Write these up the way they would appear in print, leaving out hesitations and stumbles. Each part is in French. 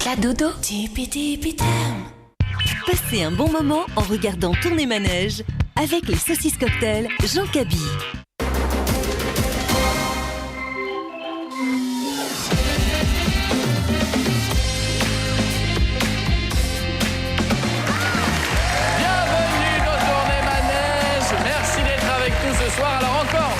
la dodo. Tipi tipi tam. Passez un bon moment en regardant tourner manège avec les saucisses cocktails Jean Cabi. Bienvenue dans Tourner Manège. Merci d'être avec nous ce soir. Alors encore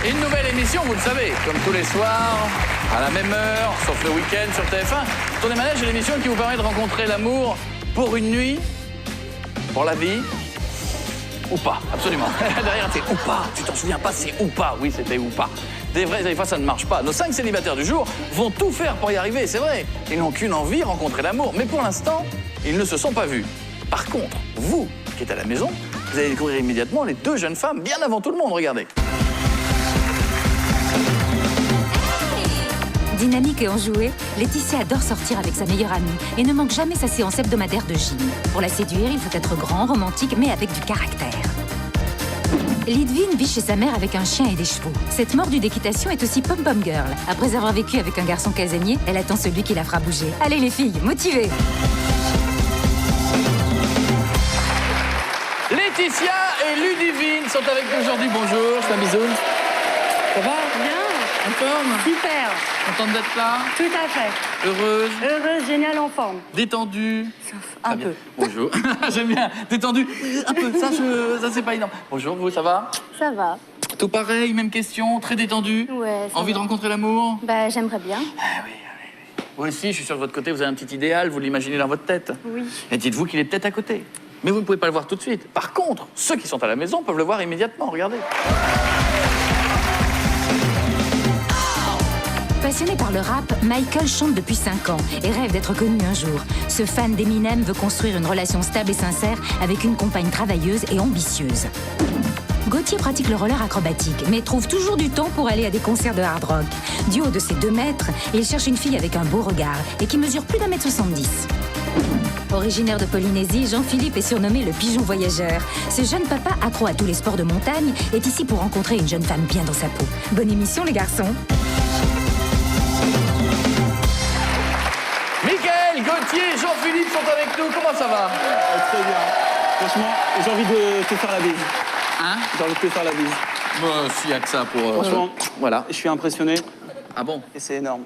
une nouvelle émission, vous le savez, comme tous les soirs, à la même heure, sauf le week-end sur TF1. Tourner Manège est l'émission qui vous permet de rencontrer l'amour pour une nuit, pour la vie, ou pas, absolument. Derrière, c'est ou pas. Tu t'en souviens pas, c'est ou pas. Oui, c'était ou pas. Des fois, ça ne marche pas. Nos 5 célibataires du jour vont tout faire pour y arriver, c'est vrai. Ils n'ont qu'une envie, rencontrer l'amour. Mais pour l'instant, ils ne se sont pas vus. Par contre, vous, qui êtes à la maison, vous allez découvrir immédiatement les 2 jeunes femmes, bien avant tout le monde, regardez. Dynamique et enjouée, Laetitia adore sortir avec sa meilleure amie et ne manque jamais sa séance hebdomadaire de gym. Pour la séduire, il faut être grand, romantique, mais avec du caractère. Lidvine vit chez sa mère avec un chien et des chevaux. Cette mordue d'équitation est aussi pom-pom girl. Après avoir vécu avec un garçon casanier, elle attend celui qui la fera bouger. Allez les filles, motivées! Laetitia et Ludivine sont avec nous aujourd'hui. Bonjour, je fais un bisou. Ça va? Bien. En forme? Super. Contente d'être là? Tout à fait. Heureuse? Heureuse, géniale, en forme. Détendue? Un Très bien. peu. Bonjour. J'aime bien. Détendue? Un peu. Ça c'est pas énorme. Bonjour, vous, ça va? Ça va. Tout pareil, même question, très détendu? Ouais, ça Envie de va. rencontrer l'amour? Bah, j'aimerais bien. Ah oui, oui. Vous aussi, je suis sûr de votre côté, vous avez un petit idéal, vous l'imaginez dans votre tête. Oui. Et dites-vous qu'il est peut-être à côté. Mais vous ne pouvez pas le voir tout de suite. Par contre, ceux qui sont à la maison peuvent le voir immédiatement, regardez. Passionné par le rap, Michael chante depuis 5 ans et rêve d'être connu un jour. Ce fan d'Eminem veut construire une relation stable et sincère avec une compagne travailleuse et ambitieuse. Gauthier pratique le roller acrobatique, mais trouve toujours du temps pour aller à des concerts de hard rock. Du haut de ses 2 mètres, il cherche une fille avec un beau regard et qui mesure plus d'1,70 m. Originaire de Polynésie, Jean-Philippe est surnommé le pigeon voyageur. Ce jeune papa, accro à tous les sports de montagne, est ici pour rencontrer une jeune femme bien dans sa peau. Bonne émission les garçons. Michael, Gauthier, Jean-Philippe sont avec nous. Comment ça va? Très bien. Franchement, j'ai envie de te faire la bise. Hein? J'ai envie de te faire la bise. Bah, s'il y a que ça pour... Franchement, voilà. je suis impressionné Ah bon? et c'est énorme.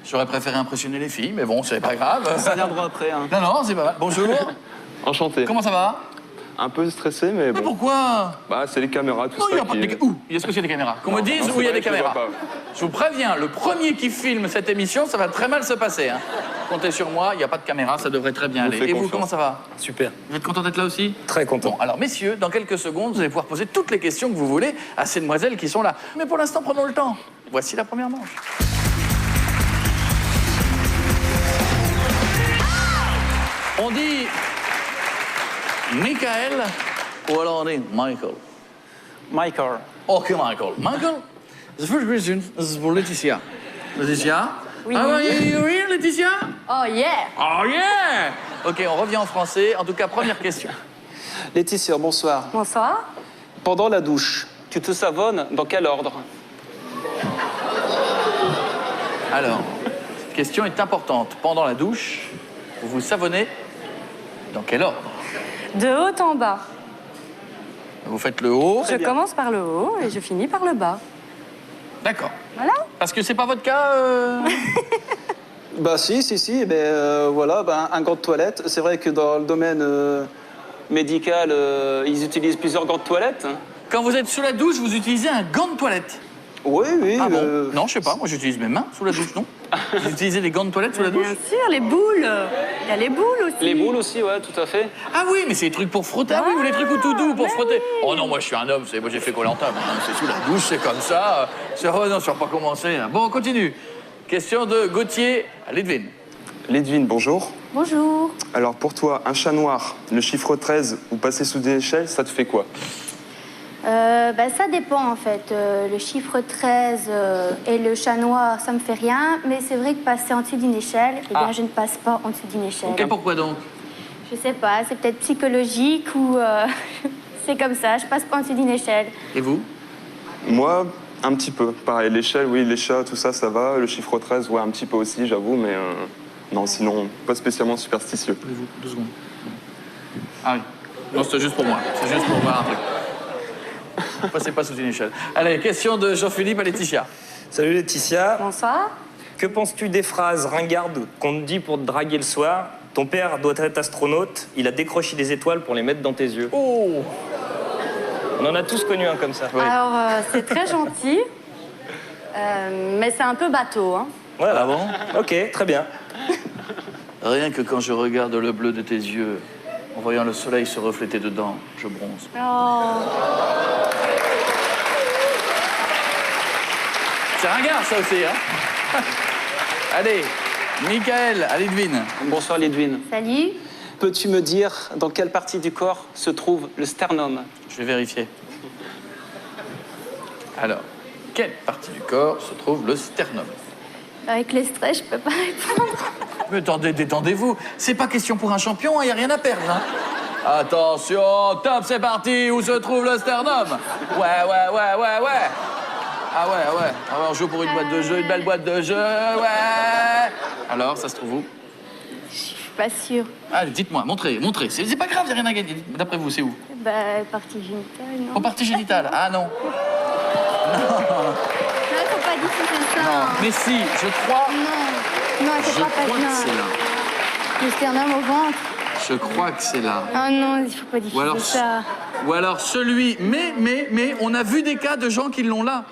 J'aurais préféré impressionner les filles, mais bon, c'est pas grave. Ça viendra après. Hein. Non, non, c'est pas mal. Bonjour. Enchanté. Comment ça va? Un peu stressé, mais Mais bon. pourquoi? Bah, c'est les caméras, tout Oh, il y ça. a pas de... Où? Est-ce qu'il y a des caméras? Qu'on me Non, dise non, où il y a c'est des vrai, je les caméras. vois pas. Je vous préviens, le premier qui filme cette émission, ça va très mal se passer. Hein. Comptez sur moi, il n'y a pas de caméra, ça devrait très bien Je vous aller. fais Et vous, confiance. comment ça va? Super. Vous êtes content d'être là aussi? Très content. Bon, alors messieurs, dans quelques secondes, vous allez pouvoir poser toutes les questions que vous voulez à ces demoiselles qui sont là. Mais pour l'instant, prenons le temps. Voici la première manche. On dit Michael ou alors on dit Michael? Michael. Ok, Michael. Michael, the first question is for Laetitia. Laetitia? Oui. How are you here, Laetitia? Oh yeah. Oh yeah! Ok, on revient en français. En tout cas, première question. Laetitia, bonsoir. Bonsoir. Pendant la douche, tu te savonnes dans quel ordre? Alors, cette question est importante. Pendant la douche, vous vous savonnez dans quel ordre? De haut en bas. Vous faites le haut. Je commence par le haut et je finis par le bas. D'accord. Voilà. Parce que c'est pas votre cas. Bah si, voilà, un gant de toilette. C'est vrai que dans le domaine médical, ils utilisent plusieurs gants de toilette. Quand vous êtes sous la douche, vous utilisez un gant de toilette. Oui, oui. Ah bon? Non, je sais pas. Moi, j'utilise mes mains sous la douche, non? Vous utilisez des gants de toilette sous la douche? Bien sûr, les boules. Il y a les boules aussi. Les boules aussi, ouais, tout à fait. Ah oui, mais c'est les trucs pour frotter. Ah oui, ou les trucs tout doux pour mais frotter. oui. Oh non, moi je suis un homme, moi j'ai fait Koh-Lanta. C'est sous la douche, c'est comme ça. Oh non, ça va pas commencer. Bon, on continue. Question de Gauthier à Lidvine. Lidvine, bonjour. Bonjour. Alors, pour toi, un chat noir, le chiffre 13 ou passer sous des échelles, ça te fait quoi? Ça dépend en fait. Le chiffre 13 et le chat noir, ça me fait rien. Mais c'est vrai que passer en dessous d'une échelle, eh bien, je ne passe pas en dessous d'une échelle. Et pourquoi donc? Je sais pas, c'est peut-être psychologique ou c'est comme ça, je passe pas en dessous d'une échelle. Et vous? Moi, un petit peu. Pareil, l'échelle, oui, les chats, tout ça, ça va. Le chiffre 13, ouais, un petit peu aussi, j'avoue, mais Non, sinon, pas spécialement superstitieux. Posez-vous 2 secondes. Ah oui. Non, c'était juste pour moi. C'est juste pour voir un truc. Passez pas sous une échelle. Allez, question de Jean-Philippe à Laetitia. Salut Laetitia. Bonsoir. Que penses-tu des phrases ringardes qu'on te dit pour te draguer le soir? Ton père doit être astronaute, il a décroché des étoiles pour les mettre dans tes yeux. Oh! On en a tous connu un comme ça. Oui. Alors, c'est très gentil, mais c'est un peu bateau. Hein. Voilà. Ah bon? Ok, très bien. Rien que quand je regarde le bleu de tes yeux, en voyant le soleil se refléter dedans, je bronze. Oh. C'est ringard, ça aussi, hein? Allez, Michael à Lidvine. Bonsoir Lidwin. Salut. Peux-tu me dire dans quelle partie du corps se trouve le sternum? Je vais vérifier. Alors, quelle partie du corps se trouve le sternum? Avec le stress, je peux pas répondre. Mais attendez, détendez-vous. C'est pas question pour un champion, il n'y a rien à perdre. Hein. Attention, top, c'est parti. Où se trouve le sternum? Ouais. Ah ouais. Alors, on joue pour une boîte de jeu, une belle boîte de jeu, ouais. Alors, ça se trouve où? Je suis pas sûre. Allez, dites-moi, montrez. C'est pas grave, il n'y a rien à gagner. D'après vous, c'est où? Bah, partie génitale, non? En partie génitale. Ah non. Non, faut pas diffuser ça. Non, mais si, je crois. Non, il faut pas Je crois que non. c'est là. Le sternum au ventre. Je crois que c'est là. Ah non, il faut pas diffuser ça. Ou alors celui. Mais, on a vu des cas de gens qui l'ont là.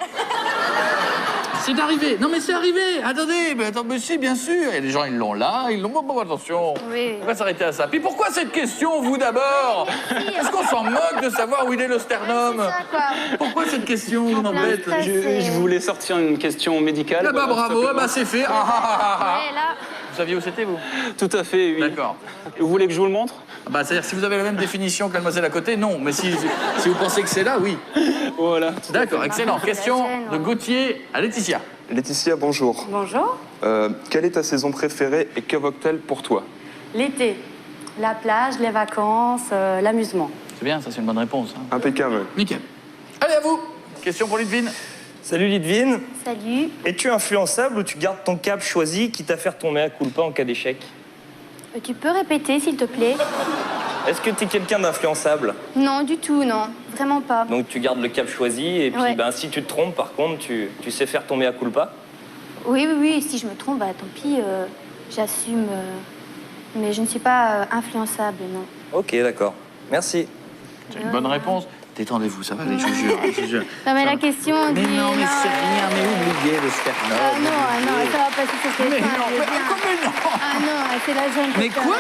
C'est arrivé. Non, mais c'est arrivé. Attendez, mais si, bien sûr. Et les gens, ils l'ont là, ils l'ont. Bon, attention. Oui. On va s'arrêter à ça. Puis pourquoi cette question, vous d'abord? Est-ce qu'on s'en moque de savoir où il est le sternum? C'est ça, quoi. Pourquoi cette question vous m'embête? plein stress. Je voulais sortir une question médicale. Ah bah voilà, bravo, tout ah bah c'est fait. Ah. Ouais, là. Vous saviez où c'était, vous? Tout à fait, oui. D'accord. Vous voulez que je vous le montre? Bah, c'est-à-dire, si vous avez la même définition que la demoiselle à côté, non. Mais si vous pensez que c'est là, oui. Voilà. D'accord, excellent. C'est Question la gêne, de hein. Gauthier à Laetitia. Laetitia, bonjour. Bonjour. Quelle est ta saison préférée et qu'évoque-t-elle pour toi? L'été, la plage, les vacances, l'amusement. C'est bien, ça c'est une bonne réponse. Hein. Impeccable. Nickel. Allez, à vous. Question pour Lidvine. Salut Lidvine. Salut. Es-tu influençable ou tu gardes ton cap choisi quitte à faire ton mea culpa en cas d'échec? Tu peux répéter, s'il te plaît? Est-ce que tu es quelqu'un d'influençable? Non, du tout, non. Vraiment pas. Donc tu gardes le cap choisi et puis Ouais. ben, si tu te trompes, par contre, tu sais faire ton mea culpa? Oui. Si je me trompe, bah tant pis, j'assume. Mais je ne suis pas influençable, non. Ok, d'accord. Merci. C'est une bonne réponse. Détendez-vous, ça va aller, je vous jure. Je vous jure. Non, mais Ça la va. question Mais dit... non, mais c'est rien, mais oubliez le sternum. non, ça va passer sur cette Mais fin, non, je veux mais bien. comment non? Ah non, c'est la gêne. Mais totale. quoi?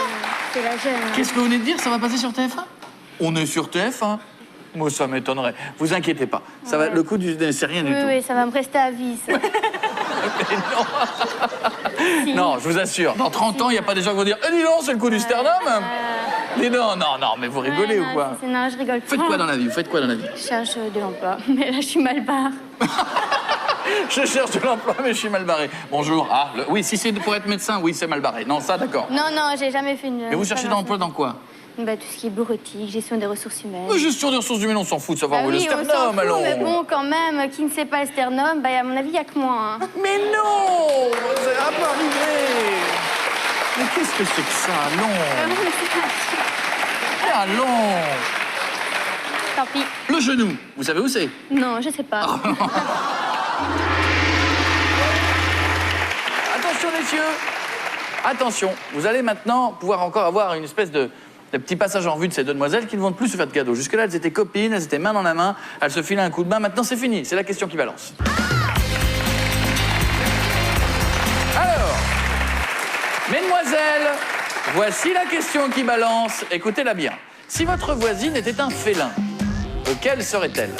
C'est la gêne. Qu'est-ce que vous venez de dire? Ça va passer sur TF1? On est sur TF1. Moi, ça m'étonnerait. Vous inquiétez pas. Ça va, le coup du... C'est rien du tout. Oui, ça va me rester à vie, ça. Si. Non, je vous assure, dans 30 ans, il n'y a pas des gens qui vont dire « Eh, dis donc, c'est le coup du sternum !» Dis non, mais vous rigolez Ouais, ou quoi? Non, je rigole pas. Faites quoi dans la vie? Vous faites quoi dans la vie? Je cherche de l'emploi, mais là, je suis mal barre. Je cherche de l'emploi, mais je suis mal barré. Bonjour. Ah, oui, si c'est pour être médecin, oui, c'est mal barré. Non, ça, d'accord. Non, j'ai jamais fait une... Mais vous cherchez de l'emploi dans quoi? Bah, tout ce qui est bureautique, gestion des ressources humaines. Mais gestion des ressources humaines, on s'en fout de savoir où est le oui, on s'en sternum, fout, allons. mais bon, quand même, qui ne sait pas le sternum, bah, à mon avis, il n'y a que moi. Hein. Mais non, ça va pas arriver. Mais qu'est-ce que c'est que ça? Allons. Allons. Tant pis. Le genou, vous savez où c'est? Non, je sais pas. Attention, messieurs. Attention, vous allez maintenant pouvoir encore avoir une espèce de petit passage en vue de ces deux demoiselles qui ne vont plus se faire de cadeaux. Jusque-là, elles étaient copines, elles étaient main dans la main, elles se filaient un coup de main. Maintenant, c'est fini. C'est la question qui balance. Alors, mesdemoiselles, voici la question qui balance. Écoutez-la bien. Si votre voisine était un félin, quelle serait-elle?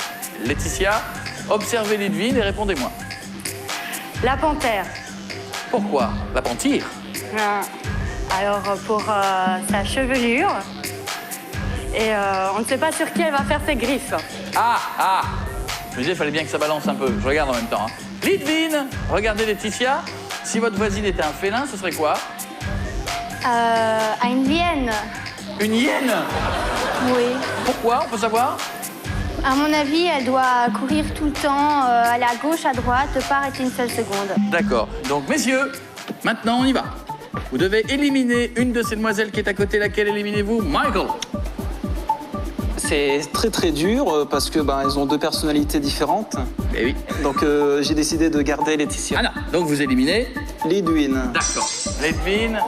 Laetitia, observez Lidvine et répondez-moi. La panthère. Pourquoi? La panthère? Alors, pour sa chevelure. Et on ne sait pas sur qui elle va faire ses griffes. Ah. Je me disais, il fallait bien que ça balance un peu. Je regarde en même temps. Hein. Lidvine, regardez Laetitia. Si votre voisine était un félin, ce serait quoi? À une lienne. Une hyène? Oui. Pourquoi? On peut savoir? À mon avis, elle doit courir tout le temps, aller à gauche, à droite, pas arrêter une seule seconde. D'accord. Donc, messieurs, maintenant, on y va. Vous devez éliminer une de ces demoiselles qui est à côté. Laquelle éliminez-vous? Michael. C'est très très dur parce que ils ont deux personnalités différentes. Eh oui. Donc j'ai décidé de garder Laetitia. Ah non, donc vous éliminez Lidwin. D'accord. Lidwin.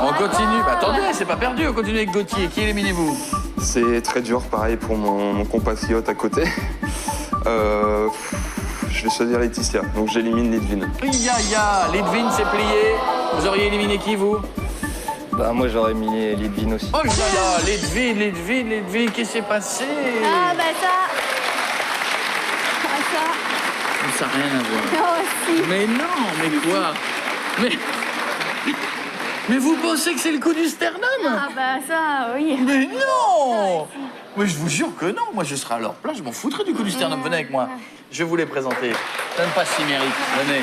On continue. Attendez, c'est pas perdu, on continue avec Gauthier. Qui éliminez-vous? C'est très dur, pareil pour mon compatriote à côté. Je vais choisir Laetitia, donc j'élimine Lidwin. Lidwin s'est plié. Vous auriez éliminé qui, vous? Bah moi j'aurais mis Lidwin aussi. Oh là là, Lidwin, qu'est-ce qui s'est passé? Ah, bah ça. Ça n'a rien à voir. Ah, aussi. Mais non, mais quoi? Mais vous pensez que c'est le coup du sternum? Ah, bah ça, oui. Mais non! Mais je vous jure que non. Moi, je serais à leur place, je m'en foutrais du coup du sternum. Venez avec moi. Je vais vous les présenter. Même pas si mérite. Venez.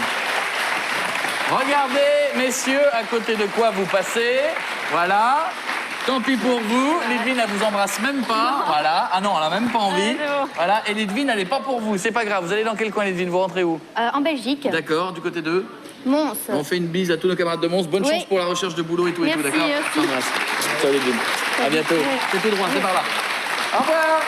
Regardez, messieurs, à côté de quoi vous passez. Voilà. Tant pis pour vous. Lidwin, elle vous embrasse même pas. Voilà. Ah non, elle a même pas envie. Voilà. Et Lidwin, elle est pas pour vous. C'est pas grave. Vous allez dans quel coin, Lidwin? Vous rentrez où? En Belgique. D'accord. Du côté de Mons. On fait une bise à tous nos camarades de Mons. Bonne chance pour la recherche de boulot et tout, Merci, d'accord? aussi. S'embrasse. Ciao, Lidwin. À bientôt. C'est tout droit, c'est par là. Au revoir.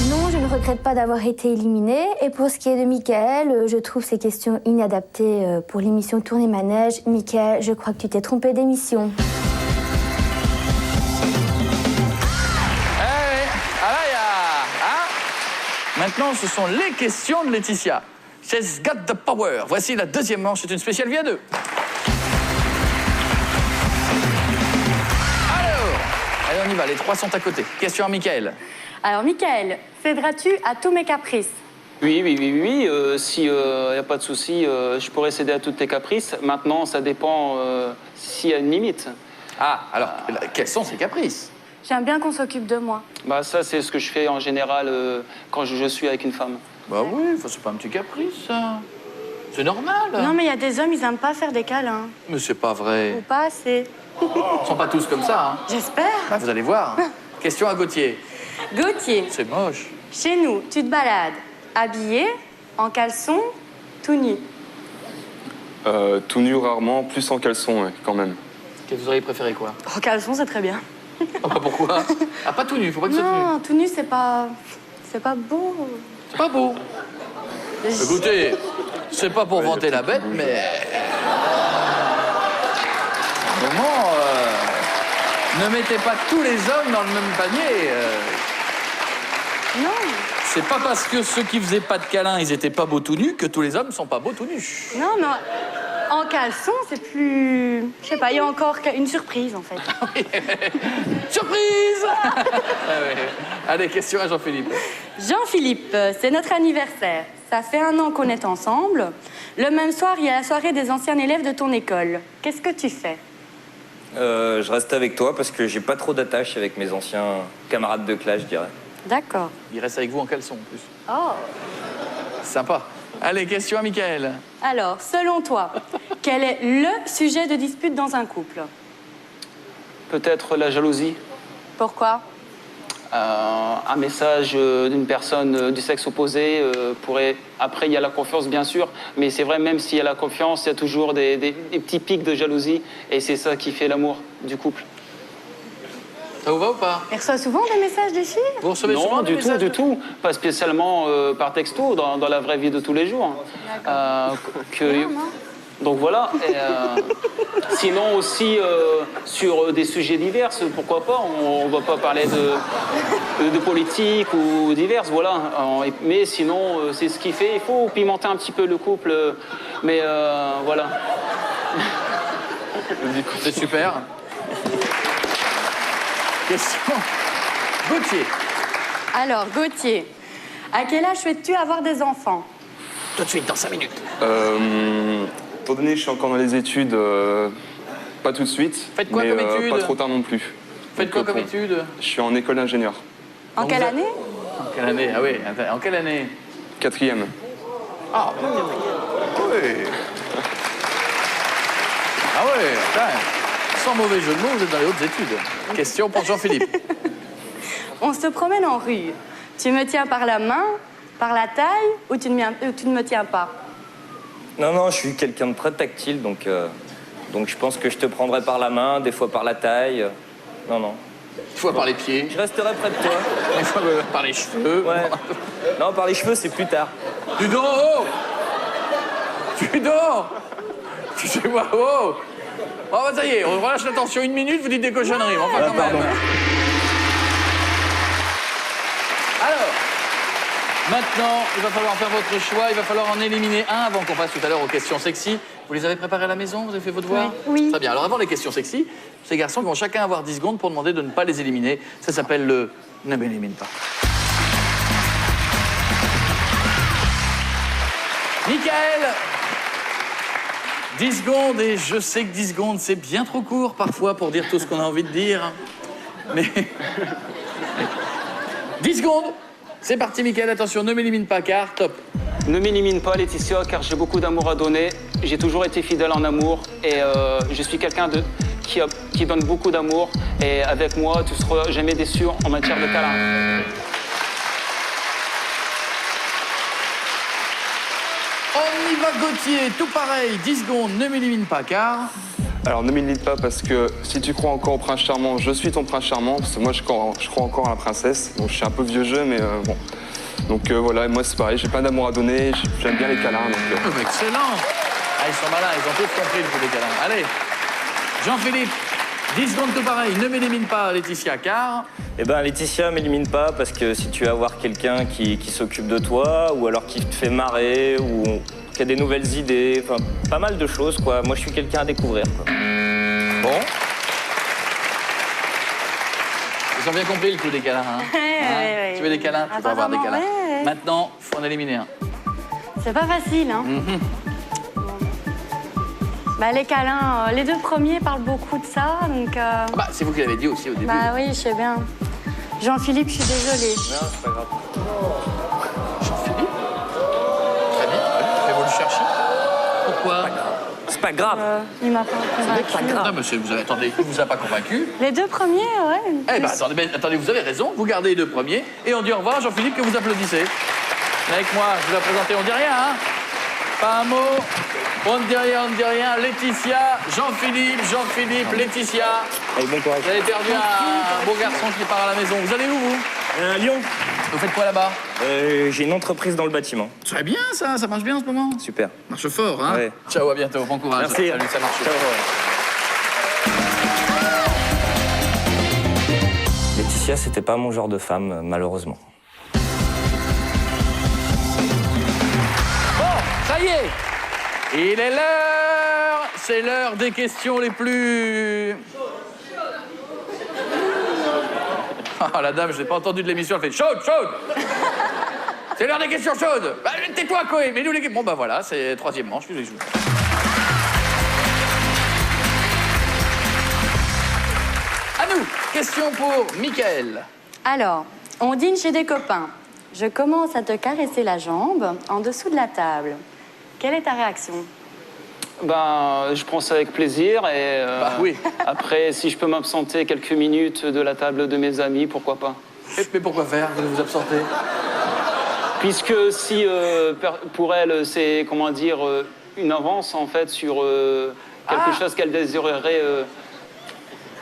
Non, je ne regrette pas d'avoir été éliminée. Et pour ce qui est de Mickaël, je trouve ces questions inadaptées pour l'émission Tournée Manège. Mickaël, je crois que tu t'es trompé d'émission. Maintenant, ce sont les questions de Laetitia. She's got the power. Voici la deuxième manche, c'est une spéciale vie à deux. Alors, allez, on y va, les trois sont à côté. Question à Mickaël. Alors, Mickaël, céderas-tu à tous mes caprices? Oui. Si n'y a pas de souci, je pourrais céder à toutes tes caprices. Maintenant, ça dépend s'il y a une limite. Ah, alors, quels sont ces caprices? J'aime bien qu'on s'occupe de moi. Ça, c'est ce que je fais en général quand je suis avec une femme. Bah oui, c'est pas un petit caprice, ça. C'est normal. Non, mais il y a des hommes, ils aiment pas faire des câlins. Mais c'est pas vrai. Ou pas assez. Ils sont pas tous comme ça, hein. J'espère. Ah, vous allez voir. Question à Gauthier. Gauthier, C'est moche. chez nous, tu te balades habillé, en caleçon, tout nu. Tout nu rarement, plus en caleçon, ouais, quand même. Que vous auriez préféré quoi? En caleçon, c'est très bien. Oh, bah pourquoi? Ah, pas tout nu, faut pas que ce soit tout nu. Non, tout nu, c'est pas beau. C'est pas beau. Écoutez, c'est pas pour vanter la bête, mais... Vraiment, ne mettez pas tous les hommes dans le même panier. Non. C'est pas parce que ceux qui faisaient pas de câlins, ils étaient pas beaux tout nus, que tous les hommes sont pas beaux tout nus. Non, mais en caleçon, c'est plus... Je sais pas, il y a encore une surprise, en fait. Surprise. Allez, question à Jean-Philippe. Jean-Philippe, c'est notre anniversaire. Ça fait 1 an qu'on est ensemble. Le même soir, il y a la soirée des anciens élèves de ton école. Qu'est-ce que tu fais? Je reste avec toi parce que j'ai pas trop d'attache avec mes anciens camarades de classe, je dirais. D'accord. Il reste avec vous en caleçon, en plus. Oh. Sympa. Allez, question à Mickaël. Alors, selon toi, quel est le sujet de dispute dans un couple? Peut-être la jalousie. Pourquoi? Un message d'une personne du sexe opposé pourrait... Après, il y a la confiance, bien sûr, mais c'est vrai, même s'il y a la confiance, il y a toujours des petits pics de jalousie, et c'est ça qui fait l'amour du couple. Ça vous va ou pas? Il reçoit souvent des messages des filles? Vous recevez souvent Non, des messages du tout. Pas spécialement par texto, dans la vraie vie de tous les jours. Donc voilà. Et, sinon aussi sur des sujets divers, pourquoi pas. On ne va pas parler de politique ou divers, voilà. Mais sinon, c'est ce qui fait. Il faut pimenter un petit peu le couple. Mais voilà. C'est super. Question. Gauthier. Alors, Gauthier, à quel âge souhaites-tu avoir des enfants? Tout de suite, dans 5 minutes. Étant donné que je suis encore dans les études, pas tout de suite. Faites quoi mais, comme études? pas trop tard non plus. Faites quoi comme études? Je suis en école d'ingénieur. En quelle année? En quelle année? Ah oui, en quelle année? 4e. Ah oui. Ah oui, putain. Sans mauvais jeu de mots, vous êtes dans les hautes études. Question pour Jean-Philippe. On se promène en rue. Tu me tiens par la main, par la taille, ou tu ne me tiens pas? Non, je suis quelqu'un de très tactile, donc je pense que je te prendrai par la main, des fois par la taille. Non. Des fois par les pieds. Je resterai près de toi. Des fois par les cheveux. Ouais. Non, par les cheveux, c'est plus tard. Tu dors, oh! Tu dors! Tu sais quoi, oh! Oh, bah, ça y est, on relâche la tension 1 minute, vous dites des cochonneries, mais enfin, quand même. Alors, maintenant, il va falloir faire votre choix, il va falloir en éliminer un avant qu'on passe tout à l'heure aux questions sexy. Vous les avez préparées à la maison? Vous avez fait votre devoir? Oui. Très bien. Alors, avant les questions sexy, ces garçons vont chacun avoir 10 secondes pour demander de ne pas les éliminer. Ça s'appelle le « ne m'élimine pas ». Michael, 10 secondes, et je sais que 10 secondes, c'est bien trop court parfois pour dire tout ce qu'on a envie de dire. Mais... 10 secondes, c'est parti Michael, attention, ne m'élimine pas car, top. Ne m'élimine pas, Laetitia, car j'ai beaucoup d'amour à donner. J'ai toujours été fidèle en amour et je suis quelqu'un qui donne beaucoup d'amour. Et avec moi, tu seras jamais déçu en matière de câlin. On y va Gauthier, tout pareil, 10 secondes, ne m'élimine pas car... Alors ne m'élimine pas parce que si tu crois encore au prince charmant, je suis ton prince charmant. Parce que moi je crois encore à la princesse. Donc je suis un peu vieux jeu, mais bon. Donc voilà, moi c'est pareil, j'ai plein d'amour à donner, j'aime bien les câlins. Donc, Excellent. Ah, ils sont malins, ils ont tous compris le coup des câlins. Allez, Jean-Philippe, 10 secondes tout pareil, ne m'élimine pas Laetitia car... Eh ben, Laetitia, m'élimine pas, parce que si tu vas voir quelqu'un qui s'occupe de toi, ou alors qui te fait marrer, ou qui a des nouvelles idées, enfin, pas mal de choses, quoi. Moi, je suis quelqu'un à découvrir, quoi. Bon. Ils ont bien compris le coup des câlins, hein. Ouais. Tu veux des câlins, tu vas avoir des câlins. Ouais. Maintenant, il faut en éliminer un. C'est pas facile, hein. Bah, les câlins, les 2 premiers parlent beaucoup de ça, donc... Ah bah, c'est vous qui l'avez dit aussi au début. Bah oui, je sais bien. Jean-Philippe, je suis désolée. Non, c'est pas grave. Jean-Philippe. Très bien. Mais vous le cherchez. Pourquoi? C'est pas grave. Il m'a pas convaincu. Non, monsieur, vous avez... Attendez, il vous a pas convaincu? Les 2 premiers, ouais. Eh ben, attendez, vous avez raison. Vous gardez les 2 premiers et on dit au revoir à Jean-Philippe que vous applaudissez. Avec moi, je vous la présenter, on dit rien, hein? Pas un mot. On ne dit rien. Laetitia, Jean-Philippe, Laetitia. Allez, bon courage. Vous avez perdu un beau garçon qui part à la maison. Vous allez où, vous? À Lyon. Vous faites quoi là-bas? J'ai une entreprise dans le bâtiment. Très bien, ça marche bien en ce moment. Super. Marche fort, hein? Ouais. Ciao, à bientôt, bon courage. Merci. Salut, ça marche. Ciao. Laetitia, c'était pas mon genre de femme, malheureusement. Bon, ça y est. Il est l'heure. C'est l'heure des questions les plus... Ah, la dame, je n'ai pas entendu de l'émission, elle fait chaude. C'est l'heure des questions chaudes. Bah, tais-toi, Koé, mais nous les... Bon, bah voilà, c'est 3e manche, je les joue. À nous, question pour Michael. Alors, on dîne chez des copains. Je commence à te caresser la jambe en dessous de la table. Quelle est ta réaction? Ben, je prends ça avec plaisir et Bah oui. après, si je peux m'absenter quelques minutes de la table de mes amis, pourquoi pas. Mais pourquoi faire? Vous vous absentez? Puisque si pour elle, c'est, comment dire, une avance en fait sur quelque chose qu'elle désirerait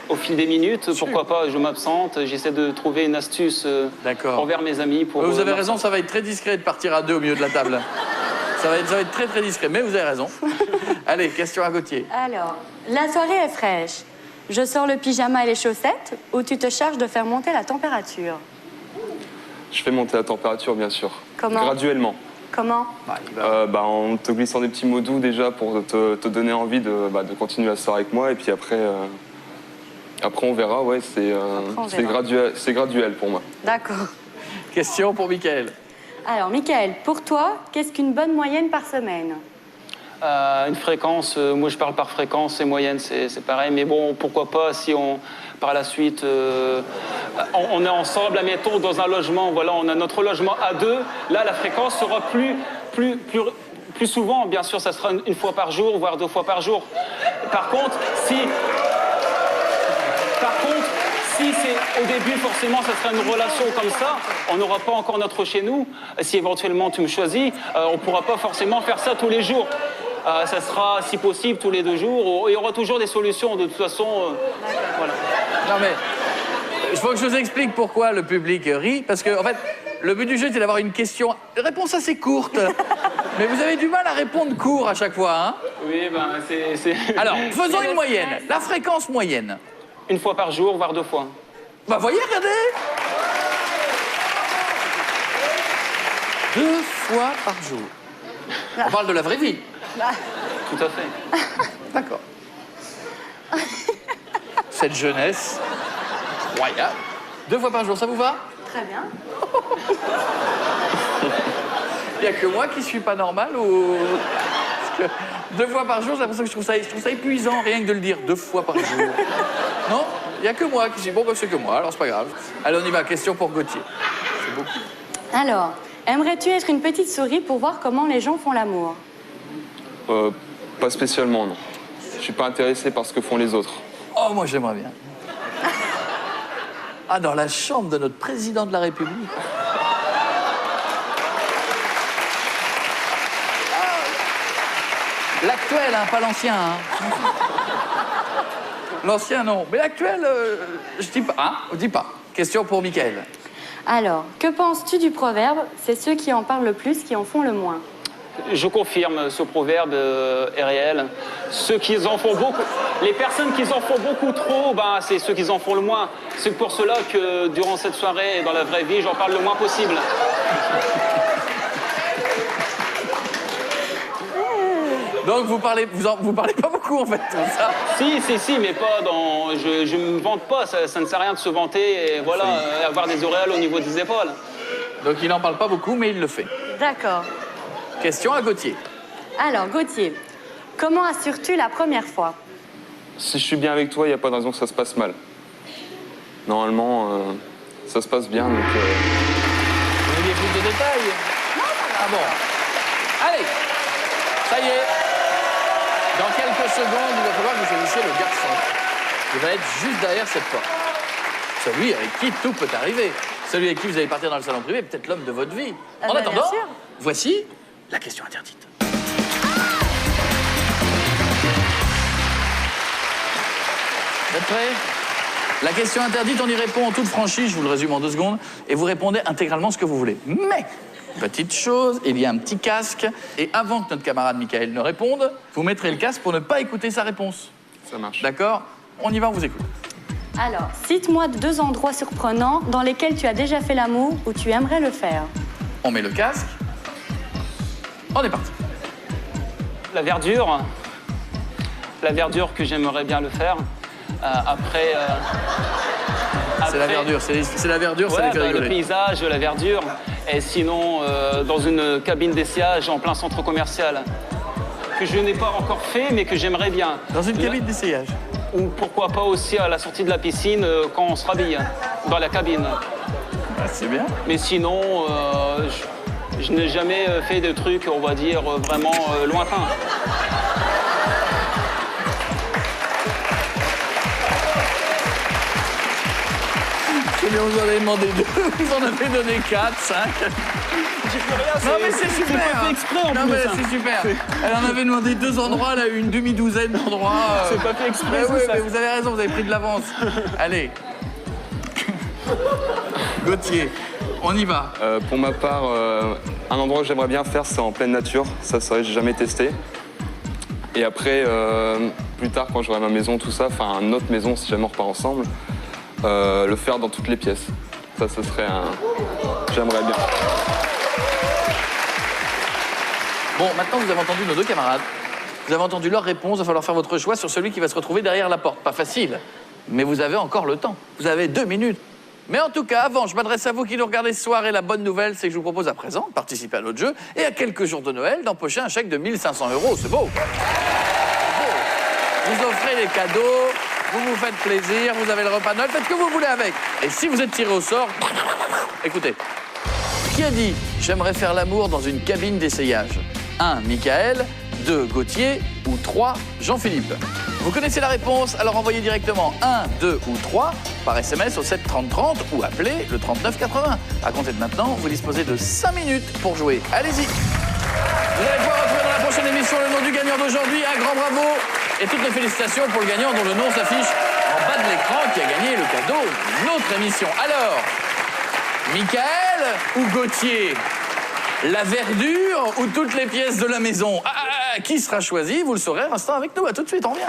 au fil des minutes, pourquoi pas, je m'absente, j'essaie de trouver une astuce envers mes amis. Pour, vous avez raison, ça va être très discret de partir à 2 au milieu de la table. Ça va être très très discret, mais vous avez raison. Allez, question à Gauthier. Alors, la soirée est fraîche. Je sors le pyjama et les chaussettes ou tu te charges de faire monter la température? Je fais monter la température, bien sûr. Comment? Graduellement. Comment? En te glissant des petits mots doux déjà pour te donner envie de continuer la soirée avec moi. Et puis après on verra, ouais, c'est graduel pour moi. D'accord. Question pour Michael. Alors, Michael, pour toi, qu'est-ce qu'une bonne moyenne par semaine? Une fréquence, moi je parle par fréquence et moyenne, c'est pareil. Mais bon, pourquoi pas si par la suite, on est ensemble, admettons, dans un logement, voilà, on a notre logement à 2. Là, la fréquence sera plus souvent. Bien sûr, ça sera une fois par jour, voire 2 fois par jour. Par contre, si c'est au début, forcément, ça sera une relation comme ça, on n'aura pas encore notre chez nous. Si éventuellement tu me choisis, on ne pourra pas forcément faire ça tous les jours. Ça sera, si possible, tous les 2 jours. Il y aura toujours des solutions, de toute façon. Voilà. Non mais, il faut que je vous explique pourquoi le public rit, parce que en fait, le but du jeu c'est d'avoir une question, réponse assez courte. Mais vous avez du mal à répondre court à chaque fois, hein? Oui, ben c'est... Alors, faisons une moyenne, la fréquence moyenne. 1 fois par jour, voire 2 fois. Bah voyez, regardez! 2 fois par jour. On parle de la vraie vie. Tout à fait. D'accord. Cette jeunesse royale. 2 fois par jour, ça vous va? Très bien. Il n'y a que moi qui suis pas normal ou... Parce que 2 fois par jour, j'ai l'impression que je trouve ça épuisant, rien que de le dire 2 fois par jour. Non? Il n'y a que moi qui suis... Bon, bah, c'est que moi, alors c'est pas grave. Allez, on y va. Question pour Gauthier. C'est beaucoup. Alors, aimerais-tu être une petite souris pour voir comment les gens font l'amour? Pas spécialement, non. Je suis pas intéressé par ce que font les autres. Oh, moi, j'aimerais bien. Ah, dans la chambre de notre président de la République. L'actuel, hein, pas l'ancien. Hein. L'ancien, non. Mais l'actuel, je dis pas. Hein, on dit pas. Question pour Mickaël. Alors, que penses-tu du proverbe? C'est ceux qui en parlent le plus qui en font le moins. Je confirme, ce proverbe est réel. Ceux qui en font beaucoup, les personnes qui en font beaucoup trop, ben, c'est ceux qui en font le moins. C'est pour cela que durant cette soirée et dans la vraie vie, j'en parle le moins possible. Donc vous parlez pas beaucoup en fait, comme ça. Si, mais pas dans. Je me vante pas, ça ne sert à rien de se vanter et voilà, avoir des auréoles au niveau des épaules. Donc il n'en parle pas beaucoup, mais il le fait. D'accord. Question à Gauthier. Alors, Gauthier, comment assures-tu la première fois? Si je suis bien avec toi, il n'y a pas de raison que ça se passe mal. Normalement, ça se passe bien, donc... Vous voulez plus de détails? Non, ah bon. Allez, ça y est. Dans quelques secondes, il va falloir que vous choisissiez le garçon. Il va être juste derrière cette porte. Celui avec qui tout peut arriver. Celui avec qui vous allez partir dans le salon privé, peut-être l'homme de votre vie. En attendant, voici la question interdite. Vous êtes prêts? La question interdite, on y répond en toute franchise, je vous le résume en 2 secondes, et vous répondez intégralement ce que vous voulez. Mais, petite chose, il y a un petit casque, et avant que notre camarade Mickaël ne réponde, vous mettrez le casque pour ne pas écouter sa réponse. Ça marche. D'accord? On y va, on vous écoute. Alors, cite-moi 2 endroits surprenants dans lesquels tu as déjà fait l'amour ou tu aimerais le faire. On met le casque. On est parti. La verdure que j'aimerais bien le faire. Après, c'est la verdure, c'est la verdure, ouais, ça les fait rigoler. Le paysage, la verdure. Et sinon, dans une cabine d'essayage en plein centre commercial. Que je n'ai pas encore fait, mais que j'aimerais bien. Dans une cabine d'essayage? Ou pourquoi pas aussi à la sortie de la piscine quand on se rhabille, dans la cabine. Ah, c'est bien. Mais sinon, je n'ai jamais fait de trucs, on va dire, vraiment lointains. Vous en avez demandé 2, vous en avez donné 4, 5. J'ai plus rien, non mais c'est super. pas fait exprès en non plus. mais c'est super. Elle en avait demandé 2 endroits, elle a eu une demi-douzaine d'endroits. C'est pas fait exprès, oui, ça. mais vous avez raison, vous avez pris de l'avance. Allez. Gauthier, on y va. Pour ma part, un endroit que j'aimerais bien faire, c'est en pleine nature. Ça, c'est vrai que j'ai jamais testé. Et après, plus tard, quand j'aurai ma maison, tout ça, enfin notre maison, si jamais on repart ensemble, le faire dans toutes les pièces. Ça, ce serait un... J'aimerais bien. Bon, maintenant, vous avez entendu nos 2 camarades. Vous avez entendu leur réponse. Il va falloir faire votre choix sur celui qui va se retrouver derrière la porte. Pas facile, mais vous avez encore le temps. Vous avez 2 minutes. Mais en tout cas, avant, je m'adresse à vous qui nous regardez ce soir. Et la bonne nouvelle, c'est que je vous propose à présent de participer à notre jeu et à quelques jours de Noël d'empocher un chèque de 1 500 €. C'est beau. Vous offrez les cadeaux, vous vous faites plaisir, vous avez le repas de Noël, faites ce que vous voulez avec. Et si vous êtes tiré au sort, écoutez. Qui a dit « J'aimerais faire l'amour dans une cabine d'essayage » 1. Mickaël, 2. Gauthier ou 3. Jean-Philippe. Vous connaissez la réponse, alors envoyez directement 1, 2 ou 3 par SMS au 7 30 30 ou appelez le 39 80. À compter de maintenant, vous disposez de 5 minutes pour jouer. Allez-y. Vous allez pouvoir retrouver dans la prochaine prochaine émission, le nom du gagnant d'aujourd'hui. Un grand bravo et toutes nos félicitations pour le gagnant dont le nom s'affiche en bas de l'écran qui a gagné le cadeau d'une autre émission. Alors, Michael ou Gauthier? La verdure ou toutes les pièces de la maison? Qui sera choisi? Vous le saurez, restant avec nous. À tout de suite, on revient.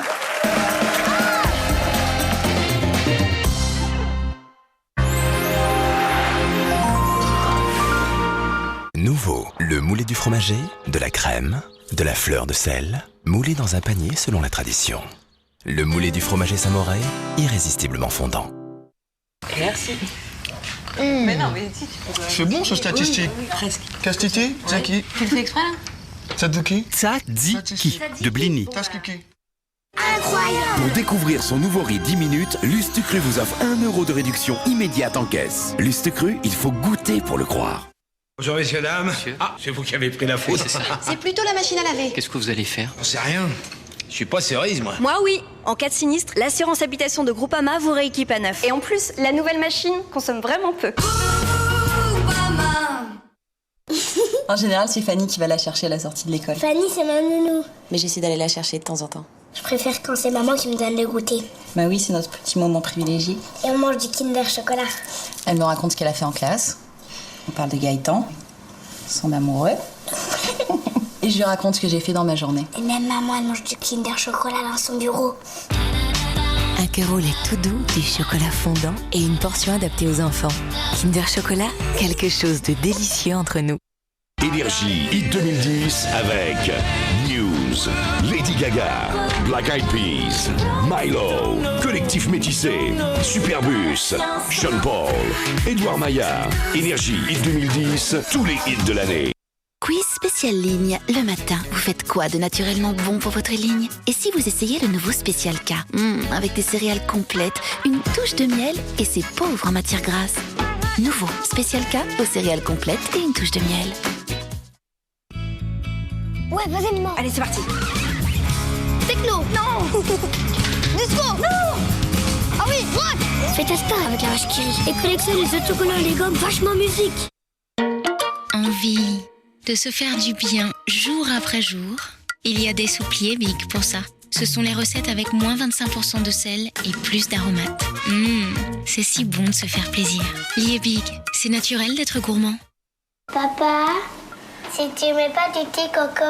Nouveau, le moulé du fromager, de la crème, de la fleur de sel, moulé dans un panier selon la tradition. Le moulé du fromager Samouraï, irrésistiblement fondant. Merci. Mais non, mais si, tu peux... C'est bon ce statistique. Oui, presque. Castiti, Zaki. Tu le fais exprès là? Tzatziki. Tzatziki de Blini. Tzatziki. Incroyable! Pour découvrir son nouveau riz 10 minutes, Lustucru vous offre 1 € de réduction immédiate en caisse. Lustucru, il faut goûter pour le croire. Bonjour messieurs, dames. Monsieur. Ah, c'est vous qui avez pris la faute. Oui, c'est plutôt la machine à laver. Qu'est-ce que vous allez faire? J'en sais rien. Je suis pas cerise, moi. Moi, oui. En cas de sinistre, l'assurance habitation de Groupama vous rééquipe à neuf. Et en plus, la nouvelle machine consomme vraiment peu. En général, c'est Fanny qui va la chercher à la sortie de l'école. Fanny, c'est ma nounou. Mais j'essaie d'aller la chercher de temps en temps. Je préfère quand c'est maman qui me donne le goûter. Bah oui, c'est notre petit moment privilégié. Et on mange du Kinder chocolat. Elle me raconte ce qu'elle a fait en classe. On parle de Gaëtan, son amoureux. Et je lui raconte ce que j'ai fait dans ma journée. Et même maman, elle mange du Kinder chocolat dans son bureau. Un cœur au lait tout doux, du chocolat fondant et une portion adaptée aux enfants. Kinder Chocolat, quelque chose de délicieux entre nous. Énergie Hit 2010 avec News, Lady Gaga, Black Eyed Peas, Milo, Collectif Métissé, Superbus, Sean Paul, Edouard Maillard. Énergie Hit 2010, tous les hits de l'année. Quiz spécial ligne. Le matin, vous faites quoi de naturellement bon pour votre ligne? Et si vous essayez le nouveau spécial K, avec des céréales complètes, une touche de miel et c'est pauvre en matière grasse. Nouveau spécial K aux céréales complètes et une touche de miel. Ouais, vas-y, maman. Allez, c'est parti. Techno. Non. Disco. Non. Ah oui, rock. Fais ta star avec la vache qui rit. Et collectionne les œufs de chocolat et les gommes vachement musique. Envie de se faire du bien jour après jour. Il y a des soupiers Big pour ça. Ce sont les recettes avec moins 25% de sel et plus d'aromates. C'est si bon de se faire plaisir. Lié Big, c'est naturel d'être gourmand. Papa, si tu mets pas du thé coco